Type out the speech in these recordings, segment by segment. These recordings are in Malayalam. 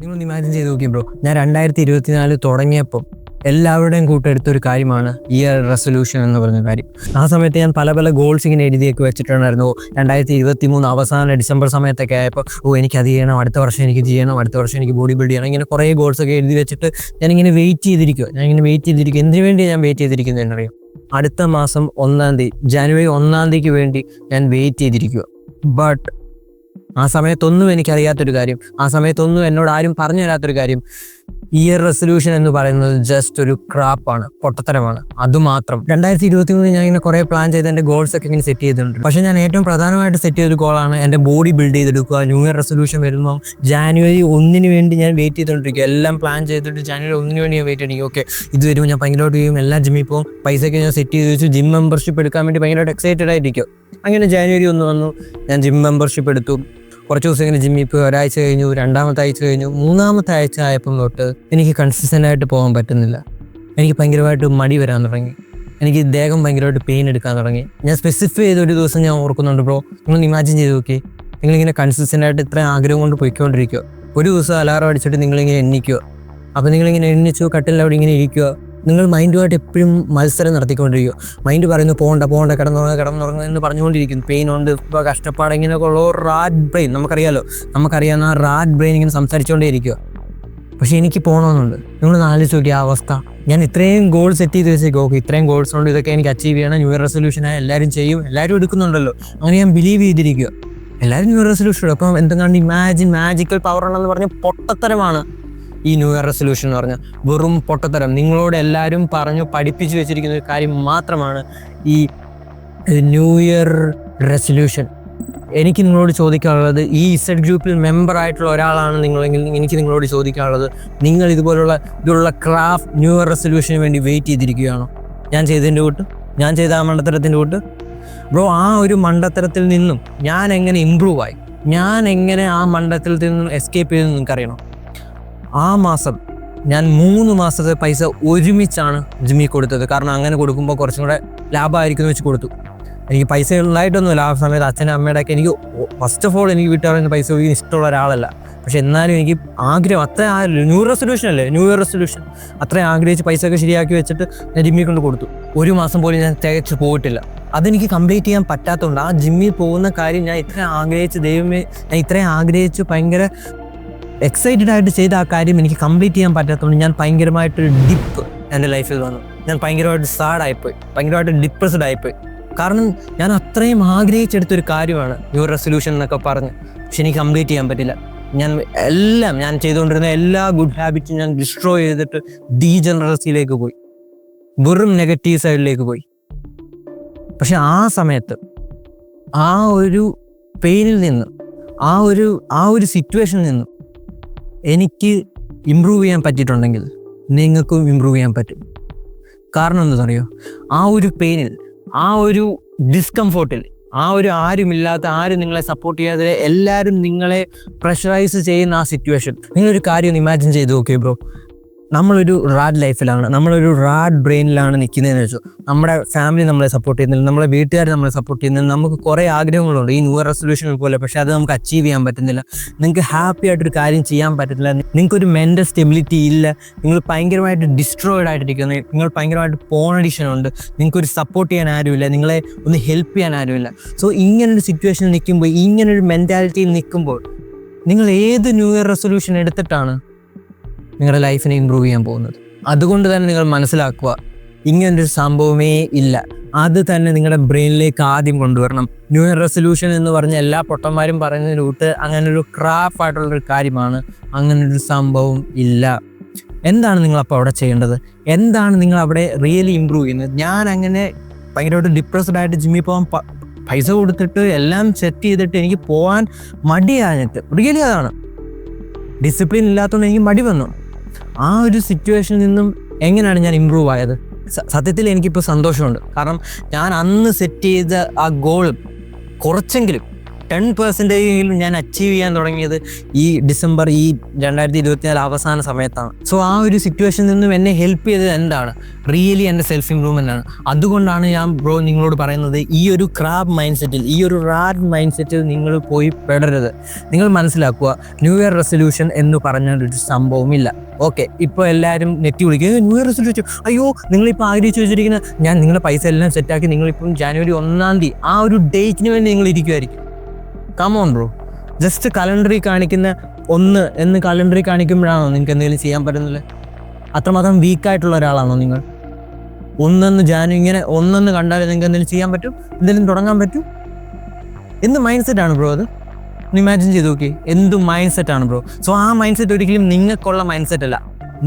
നിങ്ങളൊന്ന് ഇമാജിൻ ചെയ്ത് നോക്കി ബ്രോ, ഞാൻ 2024 തുടങ്ങിയപ്പോൾ എല്ലാവരുടെയും കൂട്ടെടുത്തൊരു കാര്യമാണ് ഇയർ റെസൊല്യൂഷൻ എന്ന് പറഞ്ഞ കാര്യം. ആ സമയത്ത് ഞാൻ പല പല ഗോൾസ് ഇങ്ങനെ എഴുതിയൊക്കെ വെച്ചിട്ടുണ്ടായിരുന്നു. 2023 അവസാന ഡിസംബർ സമയത്തൊക്കെ ആയപ്പോൾ എനിക്കത് ചെയ്യണം, അടുത്ത വർഷം എനിക്ക് ചെയ്യണം, അടുത്ത വർഷം എനിക്ക് ബോഡി ബിൽഡ് ചെയ്യണം, ഇങ്ങനെ കുറേ ഗോൾസൊക്കെ എഴുതി വെച്ചിട്ട് ഞാനിങ്ങനെ വെയിറ്റ് ചെയ്തിരിക്കുക. എന്തിനു വേണ്ടി ഞാൻ വെയിറ്റ് ചെയ്തിരിക്കുന്നത് എന്നറിയാം? അടുത്ത മാസം 1-ാം തീയതി, ജനുവരി 1-ാം തീയതിക്ക് വേണ്ടി ഞാൻ വെയിറ്റ് ചെയ്തിരിക്കുക. ബട്ട് ആ സമയത്തൊന്നും എനിക്കറിയാത്തൊരു കാര്യം, ആ സമയത്തൊന്നും എന്നോട് ആരും പറഞ്ഞു തരാത്തൊരു കാര്യം, ഇയർ റെസൊല്യൂഷൻ എന്ന് പറയുന്നത് ജസ്റ്റ് ഒരു ക്രാപ്പാണ്, പൊട്ടത്തരമാണ്. അതുമാത്രം 2023 ഞാൻ ഇങ്ങനെ കുറേ പ്ലാൻ ചെയ്ത് എൻ്റെ ഗോൾസ് ഒക്കെ ഇങ്ങനെ സെറ്റ് ചെയ്തിട്ടുണ്ട്. പക്ഷേ ഞാൻ ഏറ്റവും പ്രധാനമായിട്ട് സെറ്റ് ചെയ്തൊരു ഗോളാണ് എൻ്റെ ബോഡി ബിൽഡ് ചെയ്തെടുക്കുക. ന്യൂ ഇയർ റെസൊല്യൂഷൻ വരുമ്പോൾ ജാനുവരി 1-ന് വേണ്ടി ഞാൻ വെയിറ്റ് ചെയ്തുകൊണ്ടിരിക്കുക. എല്ലാം പ്ലാൻ ചെയ്തിട്ട് ജാനുവരി 1-ന് വേണ്ടി ഞാൻ വെയിറ്റ് ചെയ്തിരിക്കും. ഓക്കെ, ഇത് വരുമ്പോൾ ഞാൻ ഭയങ്കരമായിട്ട് ചെയ്യും, എല്ലാം ജിമ്മിൽ പോകും, പൈസയൊക്കെ ഞാൻ സെറ്റ് ചെയ്ത് വെച്ചു, ജിം മെമ്പർഷിപ്പ് എടുക്കാൻ വേണ്ടി ഭയങ്കരമായിട്ട് എക്സൈറ്റഡ് ആയിരിക്കും. അങ്ങനെ ജാനുവരി 1 വന്നു, ഞാൻ ജിം മെമ്പർഷിപ്പ് എടുത്തു. കുറച്ച് ദിവസം ഇങ്ങനെ ജിമ്മിൽ പോയി, ഒരാഴ്ച കഴിഞ്ഞു, 2-ാമത്തെ ആഴ്ച കഴിഞ്ഞു, 3-ാമത്തെ ആഴ്ച ആയപ്പം തൊട്ട് എനിക്ക് കൺസിസ്റ്റൻ്റ് ആയിട്ട് പോകാൻ പറ്റുന്നില്ല. എനിക്ക് ഭയങ്കരമായിട്ട് മടി വരാൻ തുടങ്ങി, എനിക്ക് ദേഹം ഭയങ്കരമായിട്ട് പെയിൻ എടുക്കാൻ തുടങ്ങി. ഞാൻ സ്പെസിഫൈ ചെയ്ത ഒരു ദിവസം ഞാൻ ഓർക്കുന്നുണ്ട് ബ്രോ, നിങ്ങൾ ഇമാജിൻ ചെയ്ത് നോക്കി, നിങ്ങളിങ്ങനെ കൺസിസ്റ്റൻ്റ് ആയിട്ട് ഇത്രയും ആഗ്രഹം കൊണ്ട് പോയിക്കൊണ്ടിരിക്കുക. ഒരു ദിവസം അലാറം അടിച്ചിട്ട് നിങ്ങളിങ്ങനെ എണ്ണിക്കുക. അപ്പോൾ നിങ്ങളിങ്ങനെ എണ്ണിച്ചു കട്ടിലവിടെ ഇങ്ങനെ ഇരിക്കുക. നിങ്ങൾ മൈൻഡുമായിട്ട് എപ്പോഴും മത്സരം നടത്തിക്കൊണ്ടിരിക്കുക. മൈൻഡ് പറയുന്നു പോകണ്ട കിടന്നുറങ്ങുക എന്ന് പറഞ്ഞുകൊണ്ടിരിക്കുന്നു. പെയിൻ ഉണ്ട്, ഇപ്പോൾ കഷ്ടപ്പാട്, ഇങ്ങനെയൊക്കെ ഉള്ള റാറ്റ് ബ്രെയിൻ, നമുക്കറിയാവുന്ന ആ റാറ്റ് ബ്രെയിൻ ഇങ്ങനെ സംസാരിച്ചുകൊണ്ടേ ഇരിക്കുക. പക്ഷേ എനിക്ക് പോകണമെന്നുണ്ട്. നിങ്ങളൊന്ന് ആലോചിച്ച് നോക്കിയ ആ അവസ്ഥ. ഞാൻ ഇത്രയും ഗോൾ സെറ്റ് ചെയ്ത് വെച്ചേക്കും, ഓക്കെ ഇത്രയും ഗോൾസ് ഉണ്ട്, ഇതൊക്കെ എനിക്ക് അച്ചീവ് ചെയ്യണം, ന്യൂ ഇയർ റെസൊല്യൂഷനായി എല്ലാവരും ചെയ്യും, എല്ലാവരും എടുക്കുന്നുണ്ടല്ലോ, അങ്ങനെ ഞാൻ ബിലീവ് ചെയ്തിരിക്കുക. എല്ലാവരും ന്യൂ ഇയർ റെസൊല്യൂഷൻ എടുക്കും. അപ്പം എന്തെങ്കിലും മാജിക്കൽ പവർ ഉണ്ടെന്ന് പറഞ്ഞ പൊട്ടത്തരമാണ് ഈ ന്യൂ ഇയർ റെസൊല്യൂഷൻ എന്ന് പറഞ്ഞാൽ. വെറും പൊട്ടത്തരം. നിങ്ങളോട് എല്ലാവരും പറഞ്ഞു പഠിപ്പിച്ചു വെച്ചിരിക്കുന്ന ഒരു കാര്യം മാത്രമാണ് ഈ ന്യൂ ഇയർ റെസൊല്യൂഷൻ. എനിക്ക് നിങ്ങളോട് ചോദിക്കാനുള്ളത്, ഈ ഇസഡ് ഗ്രൂപ്പിൽ മെമ്പർ ആയിട്ടുള്ള ഒരാളാണ് നിങ്ങളെങ്കിൽ എനിക്ക് നിങ്ങളോട് ചോദിക്കാനുള്ളത്, നിങ്ങൾ ഇതുള്ള ക്രാഫ്റ്റ് ന്യൂ ഇയർ റെസൊല്യൂഷന് വേണ്ടി വെയിറ്റ് ചെയ്തിരിക്കുകയാണോ? ഞാൻ ചെയ്ത ആ മണ്ടത്തരത്തിൻ്റെ കൂട്ട് ബ്രോ, ആ ഒരു മണ്ടത്തരത്തിൽ നിന്നും ഞാൻ എങ്ങനെ ഇമ്പ്രൂവ് ആയി, ഞാൻ എങ്ങനെ ആ മണ്ടത്തരത്തിൽ നിന്നും എസ്കേപ്പ് ചെയ്തെന്ന് നിങ്ങൾക്കറിയണം. ആ മാസം ഞാൻ 3 മാസത്തെ പൈസ ഒരുമിച്ചാണ് ജിമ്മിൽ കൊടുത്തത്. കാരണം അങ്ങനെ കൊടുക്കുമ്പോൾ കുറച്ചും കൂടെ ലാഭമായിരിക്കും വെച്ച് കൊടുത്തു. എനിക്ക് പൈസ ഉണ്ടായിട്ടൊന്നുമില്ല ആ സമയത്ത്. അച്ഛനും അമ്മയുടെ ഒക്കെ എനിക്ക് ഫസ്റ്റ് ഓഫ് ഓൾ എനിക്ക് വീട്ടുകാരുടെ പൈസ ഉപയോഗിക്കാൻ ഇഷ്ടമുള്ള ഒരാളല്ല. പക്ഷെ എന്നാലും എനിക്ക് ആഗ്രഹം, അത്ര ന്യൂ ഇയർ റെസൊല്യൂഷൻ അത്രയും ആഗ്രഹിച്ച് പൈസ ഒക്കെ ശരിയാക്കി വെച്ചിട്ട് ഞാൻ ജിമ്മിൽ കൊണ്ട് കൊടുത്തു. 1 മാസം പോലും ഞാൻ തികച്ച് പോയിട്ടില്ല. അതെനിക്ക് കംപ്ലീറ്റ് ചെയ്യാൻ പറ്റാത്തതുകൊണ്ട് ആ ജിമ്മിൽ പോകുന്ന കാര്യം ഞാൻ ഇത്രയും ആഗ്രഹിച്ച് ഭയങ്കര എക്സൈറ്റഡ് ആയിട്ട് ചെയ്ത ആ കാര്യം എനിക്ക് കംപ്ലീറ്റ് ചെയ്യാൻ പറ്റാത്തതുകൊണ്ട് ഞാൻ ഭയങ്കരമായിട്ടൊരു ഡിപ്പ് എൻ്റെ ലൈഫിൽ വന്നു. ഞാൻ ഭയങ്കരമായിട്ട് സാഡായിപ്പോയി, ഭയങ്കരമായിട്ട് ഡിപ്രസ്ഡ് ആയിപ്പോയി. കാരണം ഞാൻ അത്രയും ആഗ്രഹിച്ചെടുത്തൊരു കാര്യമാണ് ന്യൂ ഇയർ റെസൊല്യൂഷൻ എന്നൊക്കെ പറഞ്ഞ്. പക്ഷെ എനിക്ക് കംപ്ലീറ്റ് ചെയ്യാൻ പറ്റില്ല. ഞാൻ ചെയ്തുകൊണ്ടിരുന്ന എല്ലാ ഗുഡ് ഹാബിറ്റ്സും ഞാൻ ഡിസ്ട്രോയ് ചെയ്തിട്ട് ഡീജനറസിയിലേക്ക് പോയി, വെറും നെഗറ്റീവ് സൈഡിലേക്ക് പോയി. പക്ഷെ ആ സമയത്ത് ആ ഒരു പെയിനിൽ നിന്ന്, ആ ഒരു സിറ്റുവേഷനിൽ നിന്ന് എനിക്ക് ഇമ്പ്രൂവ് ചെയ്യാൻ പറ്റിയിട്ടുണ്ടെങ്കിൽ നിങ്ങൾക്കും ഇമ്പ്രൂവ് ചെയ്യാൻ പറ്റും. കാരണം എന്താണെന്നറിയോ? ആ ഒരു പെയിനിൽ, ആ ഒരു ഡിസ്കംഫോർട്ടിൽ, ആരും നിങ്ങളെ സപ്പോർട്ട് ചെയ്യാതെ എല്ലാവരും നിങ്ങളെ പ്രഷറൈസ് ചെയ്യുന്ന ആ സിറ്റുവേഷൻ, നിങ്ങളൊരു കാര്യം ഇമാജിൻ ചെയ്ത് നോക്കിയോ ബ്രോ. നമ്മളൊരു റാഡ് ലൈഫിലാണ്, നമ്മളൊരു റാഡ് ബ്രെയിനിലാണ് നിൽക്കുന്നതെന്ന് വെച്ചു. നമ്മുടെ ഫാമിലി നമ്മളെ സപ്പോർട്ട് ചെയ്യുന്നില്ല, നമ്മുടെ വീട്ടുകാർ നമ്മളെ സപ്പോർട്ട് ചെയ്യുന്നില്ല, നമുക്ക് കുറേ ആഗ്രഹങ്ങളുണ്ട് ഈ ന്യൂ ഇയർ റെസൊല്യൂഷൻ പോലെ. പക്ഷേ അത് നമുക്ക് അച്ചീവ് ചെയ്യാൻ പറ്റുന്നില്ല. നിങ്ങൾക്ക് ഹാപ്പി ആയിട്ടൊരു കാര്യം ചെയ്യാൻ പറ്റുന്നില്ല, നിങ്ങൾക്കൊരു മെൻ്റൽ സ്റ്റെബിലിറ്റി ഇല്ല, നിങ്ങൾ ഭയങ്കരമായിട്ട് ഡിസ്ട്രോയിഡ് ആയിട്ടിരിക്കുന്നത്, നിങ്ങൾ ഭയങ്കരമായിട്ട് പോൺ അഡിക്ഷൻ ഉണ്ട്, നിങ്ങൾക്കൊരു സപ്പോർട്ട് ചെയ്യാൻ ആരുമില്ല, നിങ്ങളെ ഒന്ന് ഹെൽപ്പ് ചെയ്യാൻ ആരുമില്ല. സോ ഇങ്ങനൊരു സിറ്റുവേഷനിൽ നിൽക്കുമ്പോൾ, ഇങ്ങനൊരു മെൻറ്റാലിറ്റിയിൽ നിൽക്കുമ്പോൾ നിങ്ങൾ ഏത് ന്യൂ ഇയർ റെസൊല്യൂഷൻ എടുത്തിട്ടാണ് നിങ്ങളുടെ ലൈഫിനെ ഇമ്പ്രൂവ് ചെയ്യാൻ പോകുന്നത്? അതുകൊണ്ട് തന്നെ നിങ്ങൾ മനസ്സിലാക്കുക, ഇങ്ങനൊരു സംഭവമേ ഇല്ല. അത് തന്നെ നിങ്ങളുടെ ബ്രെയിനിലേക്ക് ആദ്യം കൊണ്ടുവരണം. ന്യൂ ഇയർ റെസൊല്യൂഷൻ എന്ന് പറഞ്ഞ എല്ലാ പൊട്ടന്മാരും പറയുന്നതിന് കൂട്ട് അങ്ങനൊരു ക്രാഫായിട്ടുള്ളൊരു കാര്യമാണ്. അങ്ങനൊരു സംഭവം ഇല്ല. എന്താണ് നിങ്ങളപ്പോൾ അവിടെ ചെയ്യേണ്ടത്? എന്താണ് നിങ്ങൾ അവിടെ റിയലി ഇമ്പ്രൂവ് ചെയ്യുന്നത്? ഞാൻ അങ്ങനെ ഭയങ്കരമായിട്ട് ഡിപ്രസ്ഡ് ആയിട്ട് ജിമ്മിൽ പോകാൻ പൈസ കൊടുത്തിട്ട് എല്ലാം സെറ്റ് ചെയ്തിട്ട് എനിക്ക് പോകാൻ മടിയാഞ്ഞിട്ട്, റിയലി അതാണ്, ഡിസിപ്ലിൻ ഇല്ലാത്തതുകൊണ്ട് എനിക്ക് മടി വന്നു. ആ ഒരു സിറ്റുവേഷനിൽ നിന്നും എങ്ങനെയാണ് ഞാൻ ഇമ്പ്രൂവ് ആയത്? സത്യത്തിൽ എനിക്കിപ്പോൾ സന്തോഷമുണ്ട്. കാരണം ഞാൻ അന്ന് സെറ്റ് ചെയ്ത ആ ഗോൾ കുറച്ചെങ്കിലും 10% ഞാൻ അച്ചീവ് ചെയ്യാൻ തുടങ്ങിയത് ഈ ഡിസംബർ 2024 അവസാന സമയത്താണ്. സോ ആ ഒരു സിറ്റുവേഷനിൽ നിന്നും എന്നെ ഹെൽപ്പ് ചെയ്തത് എന്താണ്? റിയലി എൻ്റെ സെൽഫ് ഇമ്പ്രൂവ്മെൻ്റ് ആണ്. അതുകൊണ്ടാണ് ഞാൻ ബ്രോ നിങ്ങളോട് പറയുന്നത്, ഈ ഒരു ക്രാബ് മൈൻഡ് സെറ്റിൽ, ഈ ഒരു റാറ്റ് മൈൻഡ് സെറ്റിൽ നിങ്ങൾ പോയി പെടരുത്. നിങ്ങൾ മനസ്സിലാക്കുക, ന്യൂ ഇയർ റെസൊല്യൂഷൻ എന്ന് പറഞ്ഞൊരു സംഭവമില്ല. ഓക്കെ, ഇപ്പോൾ എല്ലാവരും നെറ്റ് വിളിക്കുക, ന്യൂ ഇയർ റെസൊല്യൂഷൻ, അയ്യോ നിങ്ങളിപ്പോൾ ആഗ്രഹിച്ചു വെച്ചിരിക്കുന്ന, ഞാൻ നിങ്ങളുടെ പൈസ എല്ലാം സെറ്റാക്കി നിങ്ങളിപ്പം ജനുവരി 1 ആ ഒരു ഡേറ്റിന് വേണ്ടി നിങ്ങൾ ഇരിക്കുമായിരിക്കും. കമോൺ ബ്രോ, ജസ്റ്റ് കലണ്ടറിൽ കാണിക്കുന്ന 1 എന്ന് കലണ്ടറിൽ കാണിക്കുമ്പോഴാണോ നിങ്ങൾക്ക് എന്തെങ്കിലും ചെയ്യാൻ പറ്റുന്നില്ല? അത്രമാത്രം വീക്കായിട്ടുള്ള ഒരാളാണോ നിങ്ങൾ? 1 ജാനുവരി ഇങ്ങനെ 1 കണ്ടാൽ നിങ്ങൾക്ക് എന്തെങ്കിലും ചെയ്യാൻ പറ്റും, എന്തെങ്കിലും തുടങ്ങാൻ പറ്റും? എന്ത് മൈൻഡ് സെറ്റാണ് ബ്രോ അത്? ഇമാജിൻ ചെയ്ത് നോക്കി, എന്ത് മൈൻഡ് സെറ്റാണ് ബ്രോ. സോ ആ മൈൻഡ് സെറ്റ് ഒരിക്കലും നിങ്ങൾക്കുള്ള മൈൻഡ് സെറ്റ് അല്ല,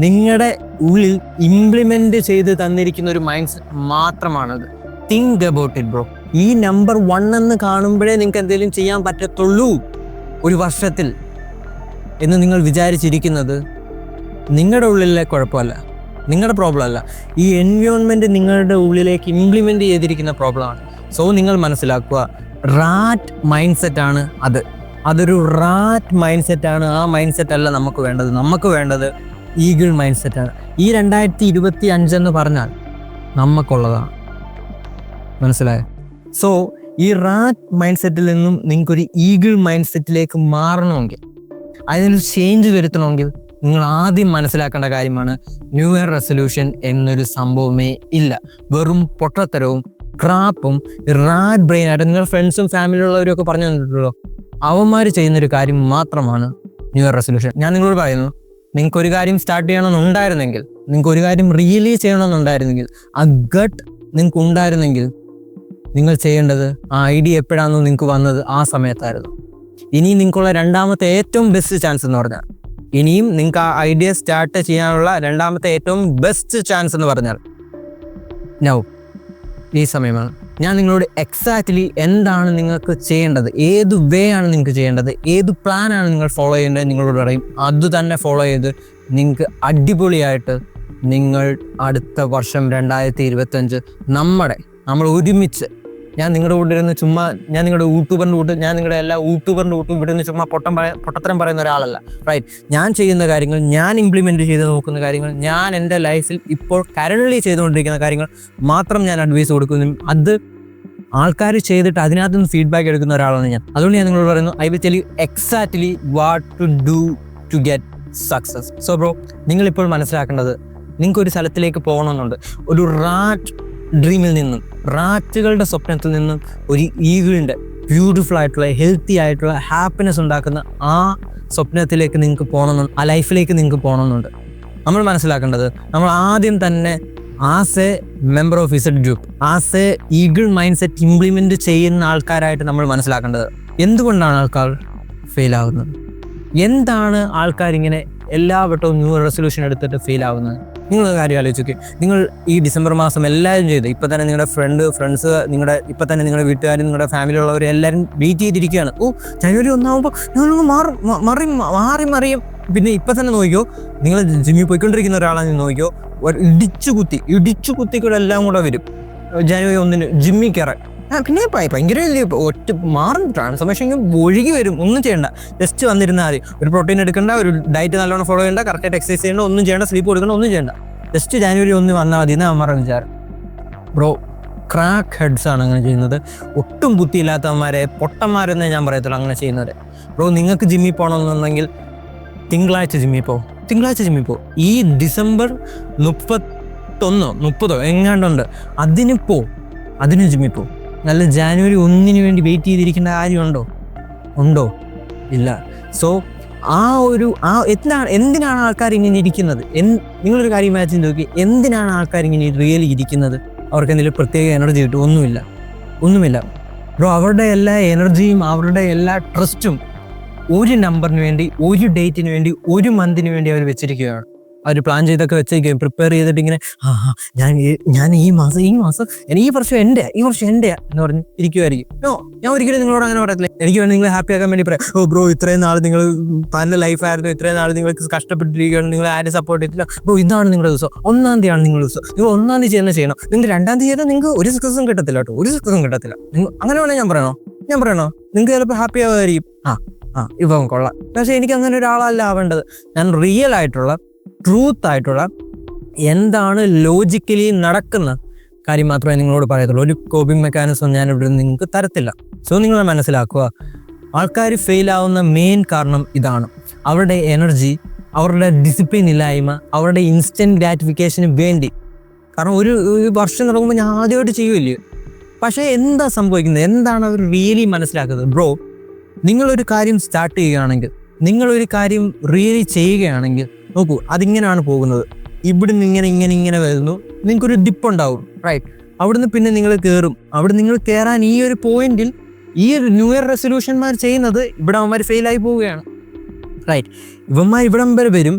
നിങ്ങളുടെ ഉള്ളിൽ ഇംപ്ലിമെൻ്റ് ചെയ്ത് തന്നിരിക്കുന്ന ഒരു മൈൻഡ് സെറ്റ് മാത്രമാണത്. Think about it bro. ഈ നമ്പർ 1 എന്ന് കാണുമ്പോഴേ നിങ്ങൾക്ക് എന്തെങ്കിലും ചെയ്യാൻ പറ്റത്തുള്ളൂ ഒരു വർഷത്തിൽ എന്ന് നിങ്ങൾ വിചാരിച്ചിരിക്കുന്നത് നിങ്ങളുടെ ഉള്ളിലെ കുഴപ്പമല്ല, നിങ്ങളുടെ പ്രോബ്ലം അല്ല. ഈ എൻവയോൺമെൻറ്റ് നിങ്ങളുടെ ഉള്ളിലേക്ക് ഇംപ്ലിമെൻ്റ് ചെയ്തിരിക്കുന്ന പ്രോബ്ലമാണ്. സോ നിങ്ങൾ മനസ്സിലാക്കുക, റാറ്റ് മൈൻഡ് സെറ്റാണ് അത്. അതൊരു റാറ്റ് മൈൻഡ് സെറ്റാണ്. ആ മൈൻഡ് സെറ്റ് അല്ല നമുക്ക് വേണ്ടത്. നമുക്ക് വേണ്ടത് ഈഗിൾ മൈൻഡ് സെറ്റാണ്. ഈ 2025 എന്ന് പറഞ്ഞാൽ നമുക്കുള്ളതാണ്. മനസ്സിലായോ? സോ ഈ റാറ്റ് മൈൻഡ് സെറ്റിൽ നിന്നും നിങ്ങൾക്കൊരു ഈഗിൾ മൈൻഡ് സെറ്റിലേക്ക് മാറണമെങ്കിൽ, അതിനൊരു ചേഞ്ച് വരുത്തണമെങ്കിൽ നിങ്ങൾ ആദ്യം മനസ്സിലാക്കേണ്ട കാര്യമാണ്, ന്യൂ ഇയർ റെസൊല്യൂഷൻ എന്നൊരു സംഭവമേ ഇല്ല. വെറും പൊട്ടത്തരവും ക്രാപ്പും റാറ്റ് ബ്രെയിൻ ആയിട്ട് നിങ്ങൾ ഫ്രണ്ട്സും ഫാമിലിയുള്ളവരും ഒക്കെ പറഞ്ഞു തന്നിട്ടുള്ളൂ. അവന്മാർ ചെയ്യുന്നൊരു കാര്യം മാത്രമാണ് ന്യൂ ഇയർ റെസൊല്യൂഷൻ. ഞാൻ നിങ്ങളോട് പറയുന്നു, നിങ്ങൾക്കൊരു കാര്യം സ്റ്റാർട്ട് ചെയ്യണമെന്നുണ്ടായിരുന്നെങ്കിൽ, നിങ്ങൾക്കൊരു കാര്യം റിയലി ചെയ്യണമെന്നുണ്ടായിരുന്നെങ്കിൽ, ആ ഗട്ട് നിങ്ങൾക്ക് ഉണ്ടായിരുന്നെങ്കിൽ, നിങ്ങൾ ചെയ്യേണ്ടത് ആ ഐഡിയ എപ്പോഴാണോ നിങ്ങൾക്ക് വന്നത് ആ സമയത്തായിരുന്നു. ഇനി നിങ്ങൾക്കുള്ള രണ്ടാമത്തെ ഏറ്റവും ബെസ്റ്റ് ചാൻസ് എന്ന് പറഞ്ഞാൽ, ഇനിയും നിങ്ങൾക്ക് ആ ഐഡിയ സ്റ്റാർട്ട് ചെയ്യാനുള്ള രണ്ടാമത്തെ ഏറ്റവും ബെസ്റ്റ് ചാൻസ് എന്ന് പറഞ്ഞാൽ നൗ, ഈ സമയമാണ്. ഞാൻ നിങ്ങളോട് എക്സാക്ട്ലി എന്താണ് നിങ്ങൾക്ക് ചെയ്യേണ്ടത്, ഏത് വേ ആണ് നിങ്ങൾക്ക് ചെയ്യേണ്ടത്, ഏത് പ്ലാനാണ് നിങ്ങൾ ഫോളോ ചെയ്യേണ്ടത് നിങ്ങളോട് പറയും. അത് തന്നെ ഫോളോ ചെയ്ത് നിങ്ങൾക്ക് അടിപൊളിയായിട്ട് നിങ്ങൾ അടുത്ത വർഷം 2025 നമ്മൾ ഒരുമിച്ച്, ഞാൻ നിങ്ങളുടെ കൂടെ ഇരുന്ന് ചുമ്മാ, ഞാൻ നിങ്ങളുടെ യൂട്യൂബറിൻ്റെ കൂട്ട്, ഞാൻ നിങ്ങളുടെ എല്ലാ യൂട്യൂബറിൻ്റെ കൂട്ടും ഇവിടെ നിന്ന് ചുമ്മാ പൊട്ടത്തരം പറയുന്ന ഒരാളല്ല, റൈറ്റ്? ഞാൻ ചെയ്യുന്ന കാര്യങ്ങൾ, ഞാൻ ഇംപ്ലിമെൻറ്റ് ചെയ്ത് നോക്കുന്ന കാര്യങ്ങൾ, ഞാൻ എൻ്റെ ലൈഫിൽ ഇപ്പോൾ കറൻറ്റ്ലി ചെയ്തുകൊണ്ടിരിക്കുന്ന കാര്യങ്ങൾ മാത്രം ഞാൻ അഡ്വൈസ് കൊടുക്കുന്നു. അത് ആൾക്കാർ ചെയ്തിട്ട് അതിനകത്ത് നിന്ന് ഫീഡ്ബാക്ക് എടുക്കുന്ന ഒരാളാണ് ഞാൻ. അതുകൊണ്ട് ഞാൻ നിങ്ങളോട് പറയുന്നു, I will tell you exactly what to do to get success. So bro, നിങ്ങളിപ്പോൾ മനസ്സിലാക്കേണ്ടത്, നിങ്ങൾക്കൊരു സ്ഥലത്തിലേക്ക് പോകണമെന്നുണ്ട്. ഒരു റാറ്റ് ഡ്രീമിൽ നിന്നും, റാറ്റുകളുടെ സ്വപ്നത്തിൽ നിന്നും ഒരു ഈഗിളിൻ്റെ ബ്യൂട്ടിഫുൾ ആയിട്ടുള്ള, ഹെൽത്തി ആയിട്ടുള്ള, ഹാപ്പിനെസ് ഉണ്ടാക്കുന്ന ആ സ്വപ്നത്തിലേക്ക് നിങ്ങൾക്ക് പോകണമെന്നുണ്ട്, ആ ലൈഫിലേക്ക് നിങ്ങൾക്ക് പോകണമെന്നുണ്ട്. നമ്മൾ മനസ്സിലാക്കേണ്ടത്, നമ്മൾ ആദ്യം തന്നെ as A member of Z group, as A eagle mind set implement ചെയ്യുന്ന ആൾക്കാരായിട്ട് നമ്മൾ മനസ്സിലാക്കേണ്ടത്, എന്തുകൊണ്ടാണ് ആൾക്കാർ ഫെയിൽ ആകുന്നത്, എന്താണ് ആൾക്കാരിങ്ങനെ എല്ലാ വട്ടവും ന്യൂ റെസൊല്യൂഷൻ എടുത്തിട്ട് ഫെയിൽ ആവുന്നത്. നിങ്ങളൊരു കാര്യം ആലോചിച്ച്, നിങ്ങൾ ഈ ഡിസംബർ മാസം എല്ലാവരും ചെയ്ത്, ഇപ്പം തന്നെ നിങ്ങളുടെ ഫ്രണ്ട്സ്, നിങ്ങളുടെ ഇപ്പം തന്നെ നിങ്ങളുടെ വീട്ടുകാർ, നിങ്ങളുടെ ഫാമിലിയുള്ളവർ എല്ലാവരും വെയിറ്റ് ചെയ്തിരിക്കുകയാണ്. ജനുവരി 1 ഞങ്ങൾ മാറിയും. പിന്നെ ഇപ്പം തന്നെ നോക്കിയോ, നിങ്ങൾ ജിമ്മിൽ പോയിക്കൊണ്ടിരിക്കുന്ന ഒരാളാണ് നോക്കിയോ, ഇടിച്ചു കുത്തിക്കൂടെ എല്ലാം കൂടെ വരും ജനുവരി 1 ജിമ്മിൽ കയറാൻ. പിന്നെ ഭയങ്കര ഒറ്റ മാറും, ട്രാൻസ്ഫോർമേഷൻ ഒഴുകി വരും. ഒന്നും ചെയ്യണ്ട, ജസ്റ്റ് വന്നിരുന്നാൽ മതി. ഒരു പ്രോട്ടീൻ എടുക്കേണ്ട, ഒരു ഡയറ്റ് നല്ലോണം ഫോളോ ചെയ്യേണ്ട, കറക്റ്റായിട്ട് എക്സസൈസ് ചെയ്യേണ്ട, ഒന്നും ചെയ്യേണ്ട, സ്ലീപ്പ് കൊടുക്കേണ്ട, ഒന്നും ചെയ്യേണ്ട. ജസ്റ്റ് ജനുവരി 1 വന്നാൽ മതി എന്ന് അമ്മമാരുടെ വിചാരം. ബ്രോ, ക്രാക്ക് ഹെഡ്സ് ആണ് അങ്ങനെ ചെയ്യുന്നത്. ഒട്ടും ബുദ്ധിയില്ലാത്തവന്മാരെ, പൊട്ടന്മാരെന്നേ ഞാൻ പറയത്തുള്ളൂ അങ്ങനെ ചെയ്യുന്നത്. ബ്രോ, നിങ്ങൾക്ക് ജിമ്മിൽ പോകണമെന്നുണ്ടെങ്കിൽ തിങ്കളാഴ്ച ജിമ്മിൽ പോകും. ഈ ഡിസംബർ 30 എങ്ങാണ്ടുണ്ട്, അതിന് ജിമ്മിൽ പോകും. നല്ല ജനുവരി 1 വേണ്ടി വെയിറ്റ് ചെയ്തിരിക്കേണ്ട കാര്യമുണ്ടോ? ഇല്ല. സോ എന്തിനാണ് ആൾക്കാർ ഇങ്ങനെ ഇരിക്കുന്നത്? നിങ്ങളൊരു കാര്യം ഇമാജിൻ നോക്കി, എന്തിനാണ് ആൾക്കാർ ഇങ്ങനെ റിയലി ഇരിക്കുന്നത്? അവർക്ക് എന്തെങ്കിലും പ്രത്യേക എനർജി കിട്ടും? ഒന്നുമില്ല ബ്രോ. അവരുടെ എല്ലാ എനർജിയും, അവരുടെ എല്ലാ ട്രസ്റ്റും ഒരു നമ്പറിന് വേണ്ടി, ഒരു ഡേറ്റിന് വേണ്ടി, ഒരു മന്തിന് വേണ്ടി അവർ വെച്ചിരിക്കുകയാണ്. അവർ പ്ലാൻ ചെയ്തൊക്കെ വെച്ചിരിക്കുകയും പ്രിപ്പയർ ചെയ്തിട്ട് ഇങ്ങനെ ഞാൻ ഈ മാസം ഈ വർഷം എൻ്റെ എന്ന് പറഞ്ഞ് ഇരിക്കുമായിരിക്കും. ഞാൻ ഒരിക്കലും നിങ്ങളോട് അങ്ങനെ പറയത്തില്ല. എനിക്ക് വേണ്ടി നിങ്ങൾ ഹാപ്പി ആക്കാൻ വേണ്ടി പറയാം, ബ്രോ ഇത്രയും നാൾ നിങ്ങൾ നല്ല ലൈഫായിരുന്നു, ഇത്രയും നാൾ നിങ്ങൾക്ക് കഷ്ടപ്പെട്ടിരിക്കുകയാണ്, നിങ്ങൾ ആരും സപ്പോർട്ട് ചെയ്തില്ല. ബ്രോ, ഇതാണ് നിങ്ങളുടെ ദിവസം, 1-ാം തീയതിയാണ് നിങ്ങളുടെ ദിവസം, നിങ്ങൾ 1-ാം തീയതി തന്നെ ചെയ്യണം. നിങ്ങൾ 2-ാം തീയതി ചെയ്താൽ നിങ്ങൾക്ക് ഒരു സക്സസും കിട്ടത്തില്ല കേട്ടോ, ഒരു സക്സസും കിട്ടത്തില്ല. നിങ്ങൾ അങ്ങനെ വേണേൽ ഞാൻ പറയണോ? ഞാൻ പറയണോ, നിങ്ങൾക്ക് ചിലപ്പോൾ ഹാപ്പി ആവുമായിരിക്കും, ഇവൻ കൊള്ളാം. പക്ഷേ എനിക്ക് അങ്ങനെ ഒരാളല്ല ആവേണ്ടത്. ഞാൻ റിയൽ ആയിട്ടുള്ള ട്രൂത്ത് ആയിട്ടുള്ള എന്താണ് ലോജിക്കലി നടക്കുന്ന കാര്യം മാത്രമേ നിങ്ങളോട് പറയത്തുള്ളൂ. ഒരു കോപ്പിംഗ് മെക്കാനിസം ഞാൻ ഇവിടെ നിങ്ങൾക്ക് തരത്തില്ല. സോ നിങ്ങൾ മനസ്സിലാക്കുക, ആൾക്കാർ ഫെയിലാവുന്ന മെയിൻ കാരണം ഇതാണ്. അവരുടെ എനർജി, അവരുടെ ഡിസിപ്ലിൻ ഇല്ലായ്മ, അവരുടെ ഇൻസ്റ്റൻറ്റ് ഗ്രാറ്റിഫിക്കേഷന് വേണ്ടി. കാരണം ഒരു വർഷം തുടങ്ങുമ്പോൾ ഞാൻ ആദ്യമായിട്ട് ചെയ്യുമല്ലേ. പക്ഷേ എന്താ സംഭവിക്കുന്നത്, എന്താണ് അവർ റിയലി മനസ്സിലാക്കുന്നത്? ബ്രോ, നിങ്ങളൊരു കാര്യം സ്റ്റാർട്ട് ചെയ്യുകയാണെങ്കിൽ, നിങ്ങളൊരു കാര്യം റിയലി ചെയ്യുകയാണെങ്കിൽ നോക്കൂ, അതിങ്ങനെയാണ് പോകുന്നത്. ഇവിടുന്ന് ഇങ്ങനെ വരുന്നു, നിങ്ങൾക്കൊരു ഡിപ്പ് ഉണ്ടാവും, റൈറ്റ്? അവിടുന്ന് പിന്നെ നിങ്ങൾ കയറും. അവിടെ നിങ്ങൾ കയറാൻ ഈ ഒരു പോയിന്റിൽ ഈ ഒരു ന്യൂ ഇയർ റെസൊല്യൂഷന്മാർ ചെയ്യുന്നത് ഇവിടെ അവന്മാർ ഫെയിലായി പോവുകയാണ്, റൈറ്റ്? ഇവന്മാർ ഇവിടം വരെ വരും,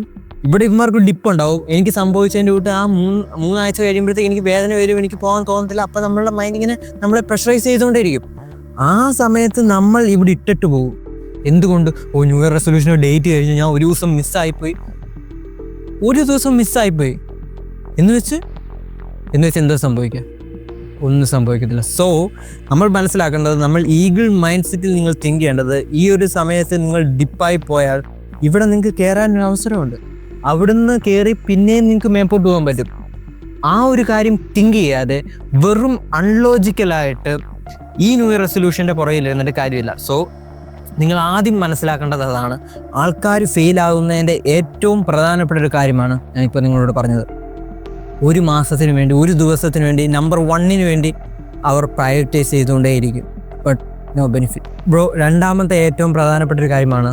ഇവിടെ ഇവന്മാർക്ക് ഡിപ്പ് ഉണ്ടാവും. എനിക്ക് സംഭവിച്ചതിൻ്റെ കൂട്ട് ആ മൂന്നാഴ്ച കഴിയുമ്പോഴത്തേക്ക് എനിക്ക് വേദന വരും, എനിക്ക് പോകാൻ തോന്നത്തില്ല. അപ്പം നമ്മളുടെ മൈൻഡ് ഇങ്ങനെ നമ്മളെ പ്രഷറൈസ് ചെയ്തുകൊണ്ടേയിരിക്കും. ആ സമയത്ത് നമ്മൾ ഇവിടെ ഇട്ടിട്ട് പോകും. എന്തുകൊണ്ട്? ന്യൂ ഇയർ റെസൊല്യൂഷനോ ഡേറ്റ് കഴിഞ്ഞ് ഞാൻ ഒരു ദിവസം മിസ്സായിപ്പോയി എന്ന് വെച്ച് എന്താ സംഭവിക്കുക? ഒന്നും സംഭവിക്കത്തില്ല. സോ നമ്മൾ മനസ്സിലാക്കേണ്ടത്, നമ്മൾ ഈഗിൾ മൈൻഡ് സെറ്റിൽ നിങ്ങൾ തിങ്ക് ചെയ്യേണ്ടത്, ഈ ഒരു സമയത്ത് നിങ്ങൾ ഡിപ്പായി പോയാൽ ഇവിടെ നിങ്ങൾക്ക് കയറാനൊരു അവസരമുണ്ട്. അവിടുന്ന് കയറി പിന്നെയും നിങ്ങൾക്ക് മേപ്പോട്ട് പോകാൻ പറ്റും. ആ ഒരു കാര്യം തിങ്ക് ചെയ്യാതെ വെറും അൺലോജിക്കലായിട്ട് ഈ ന്യൂ ഇയർ റെസൊല്യൂഷൻ്റെ പുറകിൽ ഇരുന്നിട്ട് കാര്യമില്ല. സോ നിങ്ങൾ ആദ്യം മനസ്സിലാക്കേണ്ടത് അതാണ്. ആൾക്കാർ ഫെയിലാകുന്നതിൻ്റെ ഏറ്റവും പ്രധാനപ്പെട്ട ഒരു കാര്യമാണ് ഞാനിപ്പോൾ നിങ്ങളോട് പറഞ്ഞത്. ഒരു മാസത്തിന് വേണ്ടി, ഒരു ദിവസത്തിന് വേണ്ടി, നമ്പർ 1 വേണ്ടി അവർ പ്രയോറിറ്റൈസ് ചെയ്തുകൊണ്ടേയിരിക്കും. But no benefit. ബ്രോ, രണ്ടാമത്തെ ഏറ്റവും പ്രധാനപ്പെട്ട ഒരു കാര്യമാണ്,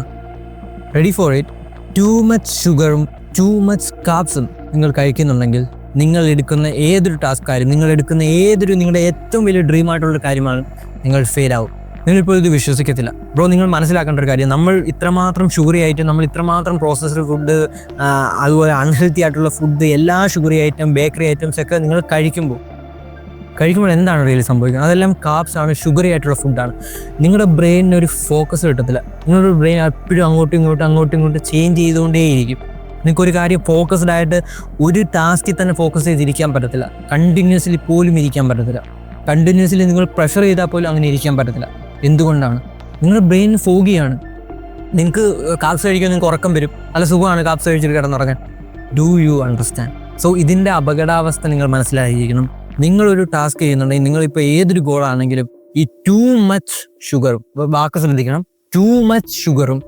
ready for it, too much ഷുഗറും ടൂ മച്ച് കാർബ്സും നിങ്ങൾ കഴിക്കുന്നുണ്ടെങ്കിൽ നിങ്ങൾ എടുക്കുന്ന ഏതൊരു ടാസ്ക്കാരും, നിങ്ങൾ എടുക്കുന്ന നിങ്ങളുടെ ഏറ്റവും വലിയ ഡ്രീമായിട്ടുള്ളൊരു കാര്യമാണ്, നിങ്ങൾ ഫെയിലാവും. നിങ്ങളിപ്പോൾ ഇത് വിശ്വസിക്കത്തില്ല. ബ്രോ, നിങ്ങൾ മനസ്സിലാക്കേണ്ട ഒരു കാര്യം, നമ്മൾ ഇത്രമാത്രം ഷുഗറി ഐറ്റം, നമ്മൾ ഇത്രമാത്രം പ്രോസസ്ഡ് ഫുഡ്, അതുപോലെ അൺഹെൽത്തി ആയിട്ടുള്ള ഫുഡ്, എല്ലാ ഷുഗറി ഐറ്റം, ബേക്കറി ഐറ്റംസ് ഒക്കെ നിങ്ങൾ കഴിക്കുമ്പോൾ എന്താണ് റിയലി സംഭവിക്കുന്നത്? അതെല്ലാം കാർബ്സ് ആണ്, ഷുഗറി ആയിട്ടുള്ള ഫുഡാണ്. നിങ്ങളുടെ ബ്രെയിനിന് ഒരു ഫോക്കസ് കിട്ടത്തില്ല. നിങ്ങളുടെ ബ്രെയിൻ എപ്പോഴും അങ്ങോട്ടും ഇങ്ങോട്ടും ചേഞ്ച് ചെയ്തുകൊണ്ടേയിരിക്കും. നിങ്ങൾക്കൊരു കാര്യം ഫോക്കസ്ഡ് ആയിട്ട് ഒരു ടാസ്കിൽ തന്നെ ഫോക്കസ് ചെയ്തിരിക്കാൻ പറ്റത്തില്ല. കണ്ടിന്യൂസ്ലി പോലും ഇരിക്കാൻ പറ്റത്തില്ല. കണ്ടിന്യൂസ്ലി നിങ്ങൾ പ്രഷർ ചെയ്താൽ പോലും അങ്ങനെ ഇരിക്കാൻ പറ്റത്തില്ല. എന്തുകൊണ്ടാണ്? നിങ്ങളുടെ ബ്രെയിൻ ഫോഗിയാണ്. നിങ്ങൾക്ക് കാപ്സ് കഴിക്കാൻ നിങ്ങൾക്ക് ഉറക്കം വരും, നല്ല സുഖമാണ് കാപ്സ് കഴിച്ചിട്ട് കിടന്നുറങ്ങാൻ. Do you understand? സോ ഇതിൻ്റെ അപകടാവസ്ഥ നിങ്ങൾ മനസ്സിലായിരിക്കണം. നിങ്ങളൊരു ടാസ്ക് ചെയ്യുന്നുണ്ടെങ്കിൽ, നിങ്ങളിപ്പോൾ ഏതൊരു ഗോളാണെങ്കിലും, ഈ ടൂ മച്ച് ഷുഗറും, വാക്ക് ശ്രദ്ധിക്കണം, ടൂ മച്ച് ഷുഗറും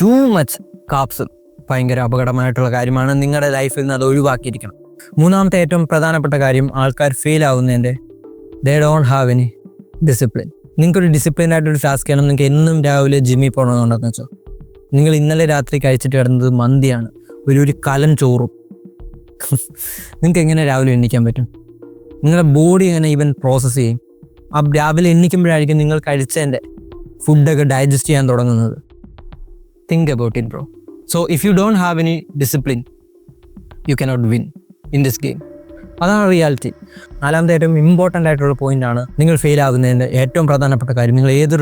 ടൂ മച്ച് കാപ്സും ഭയങ്കര അപകടമായിട്ടുള്ള കാര്യമാണ്. നിങ്ങളുടെ ലൈഫിൽ നിന്ന് അത് ഒഴിവാക്കിയിരിക്കണം. മൂന്നാമത്തെ ഏറ്റവും പ്രധാനപ്പെട്ട കാര്യം, ആൾക്കാർ ഫെയിൽ ആവുന്നതിൻ്റെ, they don't have any discipline. നിങ്ങൾക്കൊരു ഡിസിപ്ലിൻ ആയിട്ടൊരു ടാസ്ക് ചെയ്യണം. നിങ്ങൾക്ക് എന്നും രാവിലെ ജിമ്മിൽ പോകണമെന്നുണ്ടെന്ന് വെച്ചോ, നിങ്ങൾ ഇന്നലെ രാത്രി കഴിച്ചിട്ട് കിടന്നത് മന്തിയാണ്, ഒരു കലൻ ചോറും, നിങ്ങൾക്ക് എങ്ങനെ രാവിലെ എണ്ണിക്കാൻ പറ്റും? നിങ്ങളുടെ ബോഡി എങ്ങനെ ഈവൻ പ്രോസസ്സ് ചെയ്യും? ആ രാവിലെ എണ്ണിക്കുമ്പോഴായിരിക്കും നിങ്ങൾ കഴിച്ചതിൻ്റെ ഫുഡൊക്കെ ഡൈജസ്റ്റ് ചെയ്യാൻ തുടങ്ങുന്നത്. Think about it bro. So if you don't have any discipline, you cannot win in this game. അതാണ് റിയാലിറ്റി. നാലാമത്തെ ഏറ്റവും ഇമ്പോർട്ടൻ്റ് ആയിട്ടുള്ള പോയിൻ്റാണ്, നിങ്ങൾ ഫെയിൽ ആകുന്നതിൻ്റെ ഏറ്റവും പ്രധാനപ്പെട്ട കാര്യം. നിങ്ങൾ ഏത്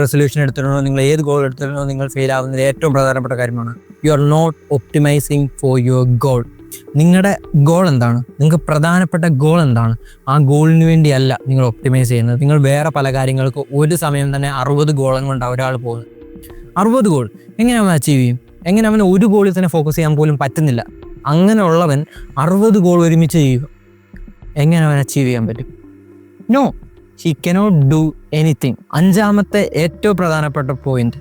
റെസൊല്യൂഷൻ എടുത്തിട്ടുണ്ടോ, നിങ്ങൾ ഏത് ഗോൾ എടുത്തിട്ടുണ്ടോ, നിങ്ങൾ ഫെയിൽ ആകുന്നതിൻ്റെ ഏറ്റവും പ്രധാനപ്പെട്ട കാര്യമാണ്, you are not optimising for your goal. നിങ്ങളുടെ ഗോൾ എന്താണ്? നിങ്ങൾക്ക് പ്രധാനപ്പെട്ട ഗോൾ എന്താണ്? ആ ഗോളിന് വേണ്ടിയല്ല നിങ്ങൾ ഒപ്റ്റിമൈസ് ചെയ്യുന്നത്. നിങ്ങൾ വേറെ പല കാര്യങ്ങൾക്ക് ഒരു സമയം തന്നെ 60 ഗോളും കൊണ്ട് ഒരാൾ പോകുന്നത്. 60 ഗോൾ എങ്ങനെ അവൻ അച്ചീവ് ചെയ്യും? എങ്ങനെ അവന് ഒരു ഗോളിൽ തന്നെ ഫോക്കസ് ചെയ്യാൻ പോലും പറ്റുന്നില്ല? അങ്ങനെയുള്ളവൻ 60 ഗോൾ ഒരുമിച്ച് ചെയ്യുക, എങ്ങനെ അവൻ അച്ചീവ് ചെയ്യാൻ പറ്റും? No, he cannot do anything. അഞ്ചാമത്തെ ഏറ്റവും പ്രധാനപ്പെട്ട പോയിന്റ്,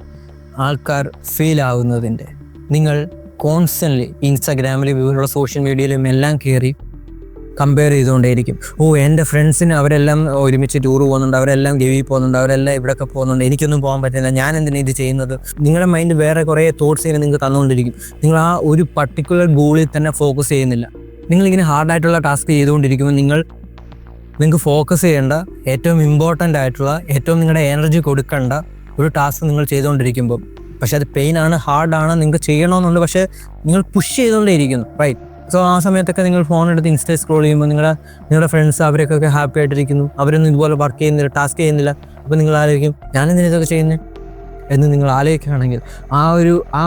ആൾക്കാർ ഫെയിൽ ആവുന്നതിൻ്റെ, നിങ്ങൾ കോൺസ്റ്റൻ്റ്ലി ഇൻസ്റ്റാഗ്രാമിലും ഇവരുടെ സോഷ്യൽ മീഡിയയിലും എല്ലാം കയറി കമ്പയർ ചെയ്തുകൊണ്ടേയിരിക്കും. എൻ്റെ ഫ്രണ്ട്സിന് അവരെല്ലാം ഒരുമിച്ച് ടൂർ പോകുന്നുണ്ട്, അവരെല്ലാം ഗവിയിൽ പോകുന്നുണ്ട്, അവരെല്ലാം ഇവിടെയൊക്കെ പോകുന്നുണ്ട്, എനിക്കൊന്നും പോകാൻ പറ്റില്ല, ഞാൻ എന്തിനാ ഇത് ചെയ്യുന്നത്? നിങ്ങളുടെ മൈൻഡ് വേറെ കുറേ തോട്ട്സ് ഇങ്ങനെ നിങ്ങൾക്ക് തന്നുകൊണ്ടിരിക്കും. നിങ്ങൾ ആ ഒരു പർട്ടിക്കുലർ ഗോളിൽ തന്നെ ഫോക്കസ് ചെയ്യുന്നില്ല. നിങ്ങളിങ്ങനെ ഹാർഡായിട്ടുള്ള ടാസ്ക് ചെയ്തുകൊണ്ടിരിക്കുമ്പോൾ നിങ്ങൾക്ക് ഫോക്കസ് ചെയ്യേണ്ട, ഏറ്റവും ഇമ്പോർട്ടൻ്റ് ആയിട്ടുള്ള, ഏറ്റവും നിങ്ങളുടെ എനർജി കൊടുക്കേണ്ട ഒരു ടാസ്ക് നിങ്ങൾ ചെയ്തുകൊണ്ടിരിക്കുമ്പോൾ, പക്ഷേ അത് പെയിനാണ്, ഹാർഡാണ്, നിങ്ങൾക്ക് ചെയ്യണമെന്നുണ്ട്, പക്ഷേ നിങ്ങൾ പുഷ് ചെയ്തുകൊണ്ടേയിരിക്കുന്നു, റൈറ്റ്? സോ ആ സമയത്തൊക്കെ നിങ്ങൾ ഫോൺ എടുത്ത് ഇൻസ്റ്റ സ്ക്രോൾ ചെയ്യുമ്പോൾ നിങ്ങളുടെ ഫ്രണ്ട്സ് അവരൊക്കെ ഹാപ്പി ആയിട്ടിരിക്കുന്നു, അവരൊന്നും ഇതുപോലെ വർക്ക് ചെയ്യുന്നില്ല, ടാസ്ക് ചെയ്യുന്നില്ല. അപ്പോൾ നിങ്ങൾ ആലോചിക്കും, ഞാനെന്തിനാ ഇതൊക്കെ ചെയ്യുന്നത് എന്ന് നിങ്ങൾ ആലോചിക്കുകയാണെങ്കിൽ, ആ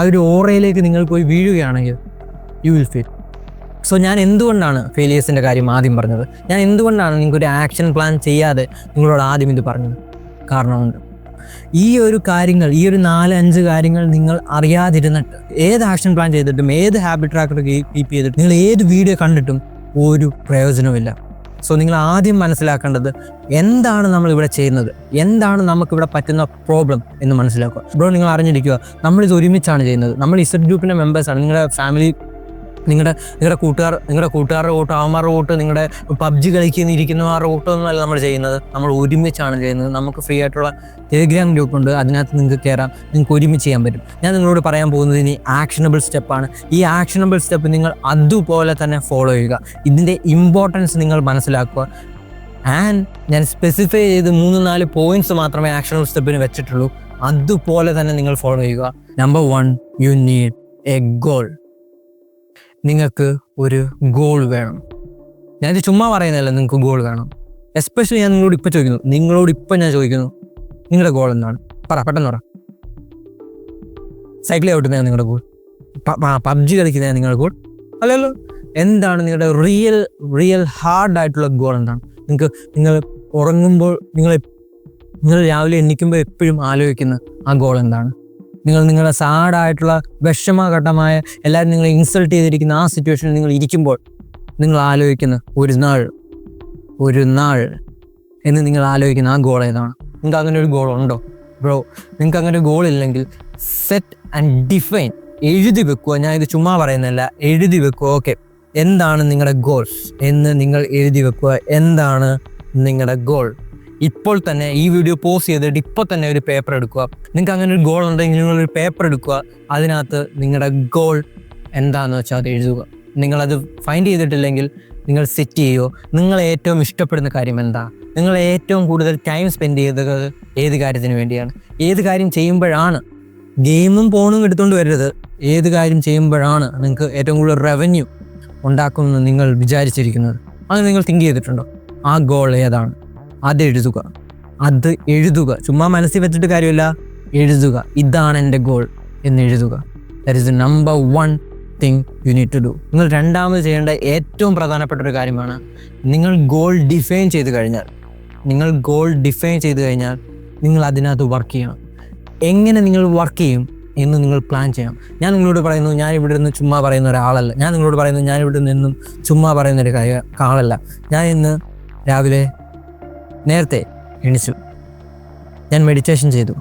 ഒരു ഓറയിലേക്ക് നിങ്ങൾ പോയി വീഴുകയാണെങ്കിൽ, യു വിൽ ഫെയിൽ. സോ ഞാൻ എന്തുകൊണ്ടാണ് ഫെയിലിയേഴ്സിൻ്റെ കാര്യം ആദ്യം പറഞ്ഞത്? ഞാൻ എന്തുകൊണ്ടാണ് നിങ്ങൾക്കൊരു ആക്ഷൻ പ്ലാൻ ചെയ്യാതെ നിങ്ങളോട് ആദ്യം ഇത് പറഞ്ഞത്? കാരണമുണ്ട്. ഈ ഒരു 4-5 കാര്യങ്ങൾ നിങ്ങൾ അറിയാതിരുന്നിട്ട് ഏത് ആക്ഷൻ പ്ലാൻ ചെയ്തിട്ടും ഏത് ഹാബിറ്റ് ട്രാക്കർ കീപ്പ് ചെയ്തിട്ടും നിങ്ങൾ ഏത് വീഡിയോ കണ്ടിട്ടും ഒരു പ്രയോജനമില്ല. സോ നിങ്ങൾ ആദ്യം മനസ്സിലാക്കേണ്ടത് എന്താണ് നമ്മൾ ഇവിടെ ചെയ്യുന്നത്, എന്താണ് നമുക്കിവിടെ പറ്റുന്ന പ്രോബ്ലം എന്ന് മനസ്സിലാക്കുക. ബ്രോ, നിങ്ങൾ അറിഞ്ഞിരിക്കുക, നമ്മളിത് ഒരുമിച്ചാണ് ചെയ്യുന്നത്. നമ്മൾ ഇസഡ് ഗ്രൂപ്പിൻ്റെ മെമ്പേഴ്സാണ്. നിങ്ങളുടെ ഫാമിലി, നിങ്ങളുടെ കൂട്ടുകാരുടെ വോട്ടോ അവന്മാരുടെ വോട്ട്, നിങ്ങളുടെ പബ്ജി കളിക്കുന്നിരിക്കുന്നവരുടെ വോട്ടോ ഒന്നുമല്ല നമ്മൾ ചെയ്യുന്നത്. നമ്മൾ ഒരുമിച്ചാണ് ചെയ്യുന്നത്. നമുക്ക് ഫ്രീ ആയിട്ടുള്ള ടെലിഗ്രാം ഗ്രൂപ്പുണ്ട്, അതിനകത്ത് നിങ്ങൾക്ക് കയറാം, നിങ്ങൾക്ക് ഒരുമിച്ച് ചെയ്യാൻ പറ്റും. ഞാൻ നിങ്ങളോട് പറയാൻ പോകുന്നത് ഇനി ആക്ഷനബിൾ സ്റ്റെപ്പാണ്. ഈ ആക്ഷനബിൾ സ്റ്റെപ്പ് നിങ്ങൾ അതുപോലെ തന്നെ ഫോളോ ചെയ്യുക. ഇതിൻ്റെ ഇമ്പോർട്ടൻസ് നിങ്ങൾ മനസ്സിലാക്കുക. ആൻഡ് ഞാൻ സ്പെസിഫൈ ചെയ്ത് 3-4 പോയിന്റ്സ് മാത്രമേ ആക്ഷനബിൾ സ്റ്റെപ്പിന് വെച്ചിട്ടുള്ളൂ. അതുപോലെ തന്നെ നിങ്ങൾ ഫോളോ ചെയ്യുക. Number 1, you need A goal. നിങ്ങൾക്ക് ഒരു ഗോൾ വേണം. ഞാനിത് ചുമ്മാ പറയുന്നതല്ല, നിങ്ങൾക്ക് ഗോൾ വേണം. എസ്പെഷ്യലി ഞാൻ നിങ്ങളോട് ഇപ്പം ചോദിക്കുന്നു, നിങ്ങളുടെ ഗോൾ എന്താണ്? പെട്ടെന്ന് പറ. സൈക്കിൾ ചവിട്ടുന്നതാണ് നിങ്ങളുടെ ഗോൾ? പബ്ജി കളിക്കുന്നതാണ് നിങ്ങളുടെ ഗോൾ? അല്ലല്ലോ. എന്താണ് നിങ്ങളുടെ റിയൽ ഹാർഡായിട്ടുള്ള ഗോൾ? എന്താണ്? നിങ്ങൾ ഉറങ്ങുമ്പോൾ, നിങ്ങൾ രാവിലെ എണീക്കുമ്പോൾ എപ്പോഴും ആലോചിക്കുന്ന ആ ഗോൾ എന്താണ്? നിങ്ങളുടെ സാഡായിട്ടുള്ള വിഷമഘട്ടമായ എല്ലാവരും നിങ്ങളെ ഇൻസൾട്ട് ചെയ്തിരിക്കുന്ന ആ സിറ്റുവേഷനിൽ നിങ്ങൾ ഇരിക്കുമ്പോൾ നിങ്ങൾ ആലോചിക്കുന്ന ഒരു നാൾ എന്ന് നിങ്ങൾ ആലോചിക്കുന്ന ആ ഗോൾ ഏതാണ്? നിങ്ങൾക്ക് അങ്ങനെ ഒരു ഗോൾ ഉണ്ടോ? ബ്രോ, നിങ്ങൾക്ക് അങ്ങനെ ഒരു ഗോൾ ഇല്ലെങ്കിൽ സെറ്റ് ആൻഡ് ഡിഫൈൻ, എഴുതി വെക്കുക. ഞാൻ ഇത് ചുമ്മാ പറയുന്നതല്ല, എഴുതി വെക്കുക. ഓക്കെ, എന്താണ് നിങ്ങളുടെ ഗോൾ എന്ന് നിങ്ങൾ എഴുതി വെക്കുക. എന്താണ് നിങ്ങളുടെ ഗോൾ? ഇപ്പോൾ തന്നെ ഈ വീഡിയോ പോസ്റ്റ് ചെയ്തിട്ട് ഇപ്പോൾ തന്നെ ഒരു പേപ്പർ എടുക്കുക. നിങ്ങൾക്ക് അങ്ങനെ ഒരു ഗോൾ ഉണ്ടെങ്കിൽ നിങ്ങളൊരു പേപ്പർ എടുക്കുക. അതിനകത്ത് നിങ്ങളുടെ ഗോൾ എന്താണെന്ന് വെച്ചാൽ അത് എഴുതുക. നിങ്ങളത് ഫൈൻഡ് ചെയ്തിട്ടില്ലെങ്കിൽ നിങ്ങൾ സെറ്റ് ചെയ്യുമോ. നിങ്ങൾ ഏറ്റവും ഇഷ്ടപ്പെടുന്ന കാര്യം എന്താ? നിങ്ങൾ ഏറ്റവും കൂടുതൽ ടൈം സ്പെൻഡ് ചെയ്തത് ഏത് കാര്യത്തിന് വേണ്ടിയാണ്? ഏത് കാര്യം ചെയ്യുമ്പോഴാണ്, ഗെയിമും ഫോണും എടുത്തുകൊണ്ട് വരരുത്, ഏത് കാര്യം ചെയ്യുമ്പോഴാണ് നിങ്ങൾക്ക് ഏറ്റവും കൂടുതൽ റവന്യൂ ഉണ്ടാക്കുമെന്ന് നിങ്ങൾ വിചാരിച്ചിരിക്കുന്നത്? അത് നിങ്ങൾ തിങ്ക് ചെയ്തിട്ടുണ്ടോ? ആ ഗോൾ ഏതാണ്? അത് എഴുതുക. ചുമ്മാ മനസ്സിൽ വെച്ചിട്ട് കാര്യമില്ല, എഴുതുക. ഇതാണ് എൻ്റെ ഗോൾ എന്ന് എഴുതുക. That is the number 1 thing you need to do. നിങ്ങൾ രണ്ടാമത് ചെയ്യേണ്ട ഏറ്റവും പ്രധാനപ്പെട്ട ഒരു കാര്യമാണ്, നിങ്ങൾ ഗോൾ ഡിഫൈൻ ചെയ്ത് കഴിഞ്ഞാൽ നിങ്ങൾ അതിനകത്ത് വർക്ക് ചെയ്യണം. എങ്ങനെ നിങ്ങൾ വർക്ക് ചെയ്യും എന്ന് നിങ്ങൾ പ്ലാൻ ചെയ്യണം. ഞാൻ നിങ്ങളോട് പറയുന്നു, ഞാൻ ഇവിടെ നിന്ന് ചുമ്മാ പറയുന്ന ഒരാളല്ല. ഞാൻ നിങ്ങളോട് പറയുന്നു, ഞാൻ ഇവിടെ നിന്നും ചുമ്മാ പറയുന്ന ഒരു ആളല്ല. ഞാൻ ഇന്ന് രാവിലെ നേരത്തെ എണിച്ചു, ഞാൻ മെഡിറ്റേഷൻ ചെയ്തു.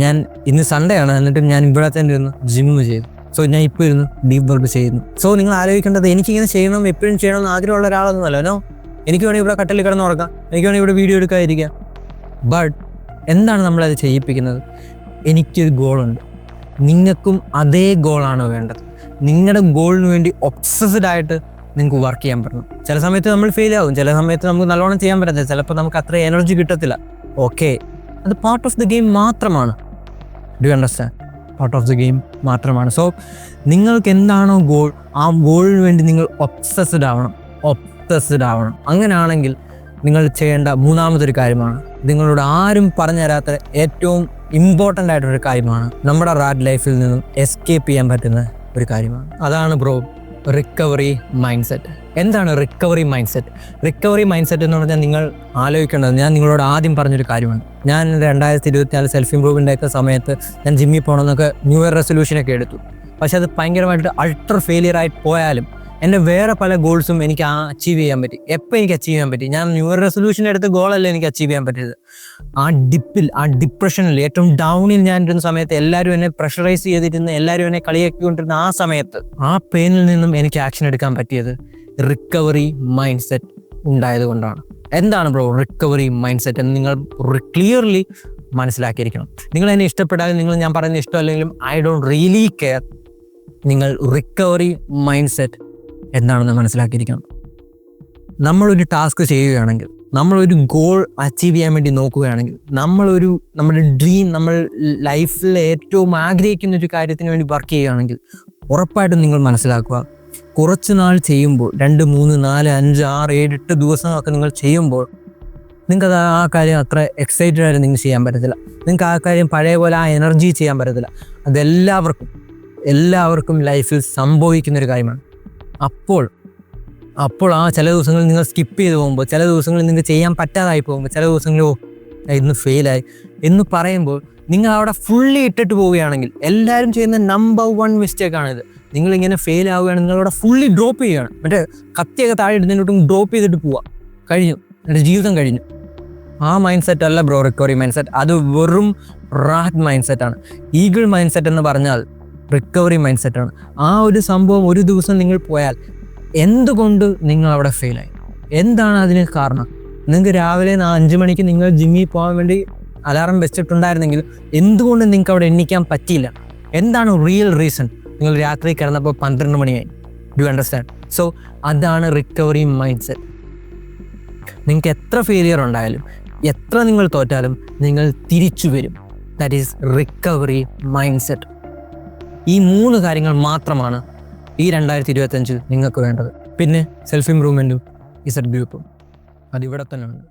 ഞാൻ ഇന്ന് സൺഡേ ആണ്, എന്നിട്ടും ഞാൻ ഇവിടെ തന്നെ ഇരുന്ന് ജിമ്മ് ചെയ്തു. സോ ഞാൻ ഇപ്പോൾ ഇരുന്ന് ഡീപ്പ് വർക്ക് ചെയ്യുന്നു. സോ നിങ്ങൾ ആലോചിക്കേണ്ടത്, എനിക്കിങ്ങനെ ചെയ്യണം, എപ്പോഴും ചെയ്യണമെന്ന് ആഗ്രഹമുള്ള ഒരാളൊന്നുമല്ല. നോ, എനിക്ക് വേണമെങ്കിൽ ഇവിടെ കട്ടിൽ കിടന്ന് ഉറക്കാം, എനിക്ക് വേണമെങ്കിൽ ഇവിടെ വീഡിയോ എടുക്കാതിരിക്കാം. ബട്ട് എന്താണ് നമ്മളത് ചെയ്യിപ്പിക്കുന്നത്? എനിക്കൊരു ഗോളുണ്ട്. നിങ്ങൾക്കും അതേ ഗോളാണ് വേണ്ടത്. നിങ്ങളുടെ ഗോളിന് വേണ്ടി ഒബ്സസ്ഡ് ആയിട്ട് നിങ്ങൾക്ക് വർക്ക് ചെയ്യാൻ പറ്റണം. ചില സമയത്ത് നമ്മൾ ഫെയിൽ ആവും, ചില സമയത്ത് നമുക്ക് നല്ലോണം ചെയ്യാൻ പറ്റത്തില്ല, ചിലപ്പോൾ നമുക്ക് അത്ര എനർജി കിട്ടത്തില്ല. ഓക്കെ, അത് പാർട്ട് ഓഫ് ദി ഗെയിം മാത്രമാണ്. Do you understand? Part of the game മാത്രമാണ്. സോ നിങ്ങൾക്ക് എന്താണോ ഗോൾ, ആ ഗോളിന് വേണ്ടി നിങ്ങൾ ഒബ്സസ്ഡ് ആവണം. അങ്ങനെയാണെങ്കിൽ നിങ്ങൾ ചെയ്യേണ്ട മൂന്നാമതൊരു കാര്യമാണ്, നിങ്ങളോട് ആരും പറഞ്ഞു തരാത്ത ഏറ്റവും ഇമ്പോർട്ടൻ്റ് ആയിട്ടൊരു കാര്യമാണ്, നമ്മുടെ റാറ്റ് ലൈഫിൽ നിന്നും എസ്കേപ്പ് ചെയ്യാൻ പറ്റുന്ന ഒരു കാര്യമാണ്. അതാണ് ബ്രോ റിക്കവറി മൈൻഡ് സെറ്റ്. എന്താണ് recovery mind set? Recovery mind set എന്ന് പറഞ്ഞാൽ നിങ്ങൾ ആലോചിക്കേണ്ടത്, ഞാൻ നിങ്ങളോട് ആദ്യം പറഞ്ഞൊരു കാര്യമാണ്. ഞാൻ 2024 സെൽഫ് ഇമ്പ്രൂവ്മെൻ്റ് ഒക്കെ സമയത്ത് ഞാൻ ജിമ്മിൽ പോകണമെന്നൊക്കെ ന്യൂ ഇയർ റെസൊല്യൂഷനൊക്കെ എടുത്തു. പക്ഷെ അത് ഭയങ്കരമായിട്ട് അൾട്ര ഫെയിലിയർ ആയിട്ട് പോയാലും എൻ്റെ വേറെ പല ഗോൾസും എനിക്ക് അച്ചീവ് ചെയ്യാൻ പറ്റി. എപ്പോൾ എനിക്ക് അച്ചീവ് ചെയ്യാൻ പറ്റി? ഞാൻ ന്യൂ ഇയർ റെസൊല്യൂഷൻ എടുത്ത ഗോളല്ല എനിക്ക് അച്ചീവ് ചെയ്യാൻ പറ്റിയത്. ആ ഡിപ്രഷനിൽ, ഏറ്റവും ഡൗണിൽ ഞാൻ ഇരുന്ന സമയത്ത്, എല്ലാവരും എന്നെ പ്രഷറൈസ് ചെയ്തിരുന്ന, എല്ലാവരും എന്നെ കളിയാക്കിക്കൊണ്ടിരുന്ന ആ സമയത്ത്, ആ പെയിനിൽ നിന്നും എനിക്ക് ആക്ഷൻ എടുക്കാൻ പറ്റിയത് റിക്കവറി മൈൻഡ് സെറ്റ് ഉണ്ടായത് കൊണ്ടാണ്. എന്താണ് ബ്രോ റിക്കവറി മൈൻഡ് സെറ്റ് എന്ന് നിങ്ങൾ ക്ലിയർലി മനസ്സിലാക്കിയിരിക്കണം. നിങ്ങൾ എന്നെ ഇഷ്ടപ്പെട്ടാലും, ഞാൻ പറയുന്നത് ഇഷ്ടമല്ലെങ്കിലും, ഐ ഡോണ്ട് റിയലി കെയർ. നിങ്ങൾ റിക്കവറി മൈൻഡ് സെറ്റ് എന്താണെന്ന് മനസ്സിലാക്കിയിരിക്കണം. നമ്മളൊരു ടാസ്ക് ചെയ്യുകയാണെങ്കിൽ, നമ്മളൊരു ഗോൾ അച്ചീവ് ചെയ്യാൻ വേണ്ടി നോക്കുകയാണെങ്കിൽ, നമ്മുടെ ഡ്രീം, നമ്മൾ ലൈഫിൽ ഏറ്റവും ആഗ്രഹിക്കുന്ന ഒരു കാര്യത്തിന് വേണ്ടി വർക്ക് ചെയ്യുകയാണെങ്കിൽ, ഉറപ്പായിട്ടും നിങ്ങൾ മനസ്സിലാക്കുക, കുറച്ച് നാൾ ചെയ്യുമ്പോൾ, 2, 3, 4, 5, 6, 7, 8 ദിവസമൊക്കെ നിങ്ങൾ ചെയ്യുമ്പോൾ നിങ്ങൾക്കത് ആ കാര്യം അത്ര എക്സൈറ്റഡ് ആയിട്ട് നിങ്ങൾക്ക് ചെയ്യാൻ പറ്റത്തില്ല. നിങ്ങൾക്ക് ആ കാര്യം പഴയ പോലെ ആ എനർജി ചെയ്യാൻ പറ്റത്തില്ല. അതെല്ലാവർക്കും ലൈഫിൽ സംഭവിക്കുന്നൊരു കാര്യമാണ്. അപ്പോൾ ആ ചില ദിവസങ്ങളിൽ നിങ്ങൾ സ്കിപ്പ് ചെയ്ത് പോകുമ്പോൾ, ചില ദിവസങ്ങളിൽ നിങ്ങൾക്ക് ചെയ്യാൻ പറ്റാതായി പോകുമ്പോൾ, ചില ദിവസങ്ങളിൽ ഇന്ന് ഫെയിലായി എന്ന് പറയുമ്പോൾ നിങ്ങൾ അവിടെ ഫുള്ളി ഇട്ടിട്ട് പോവുകയാണെങ്കിൽ, എല്ലാവരും ചെയ്യുന്ന നമ്പർ 1 മിസ്റ്റേക്കാണിത്. നിങ്ങളിങ്ങനെ ഫെയിൽ ആവുകയാണെങ്കിൽ നിങ്ങളവിടെ ഫുള്ളി ഡ്രോപ്പ് ചെയ്യുകയാണ്. മറ്റേ കത്തിയൊക്കെ താഴെ ഇടുന്നതിനോട്ടും ഡ്രോപ്പ് ചെയ്തിട്ട് പോവുക, കഴിഞ്ഞു, എൻ്റെ ജീവിതം കഴിഞ്ഞു. ആ മൈൻഡ് സെറ്റ് അല്ല ബ്രോ റിക്കവറി മൈൻഡ് സെറ്റ്. അത് വെറും റാറ്റ് മൈൻഡ് സെറ്റാണ്. ഈഗിൾ മൈൻഡ് സെറ്റ് എന്ന് പറഞ്ഞാൽ റിക്കവറി മൈൻഡ് സെറ്റാണ്. ആ ഒരു സംഭവം ഒരു ദിവസം നിങ്ങൾ പോയാൽ എന്തുകൊണ്ട് നിങ്ങൾ അവിടെ ഫെയിലായി, എന്താണ് അതിന് കാരണം? നിങ്ങൾക്ക് രാവിലെ 5 മണിക്ക് നിങ്ങൾ ജിമ്മിൽ പോകാൻ വേണ്ടി അലാറം വെച്ചിട്ടുണ്ടായിരുന്നെങ്കിൽ എന്തുകൊണ്ട് നിങ്ങൾക്ക് അവിടെ എണ്ണിക്കാൻ പറ്റിയില്ല? എന്താണ് റിയൽ റീസൺ? നിങ്ങൾ രാത്രി കിടന്നപ്പോൾ 12 മണിയായി. Do understand? സോ അതാണ് റിക്കവറി മൈൻഡ് സെറ്റ്. നിങ്ങൾക്ക് എത്ര ഫെയിലിയർ ഉണ്ടായാലും, എത്ര നിങ്ങൾ തോറ്റാലും നിങ്ങൾ തിരിച്ചു വരും. That is recovery mind set. ഈ 3 കാര്യങ്ങൾ മാത്രമാണ് ഈ 2025 നിങ്ങൾക്ക് വേണ്ടത്. പിന്നെ സെൽഫ് ഇംപ്രൂവ്മെൻറ്റും ഇസഡ് ഗ്രൂപ്പും അതിവിടെ തന്നെ ഉണ്ട്.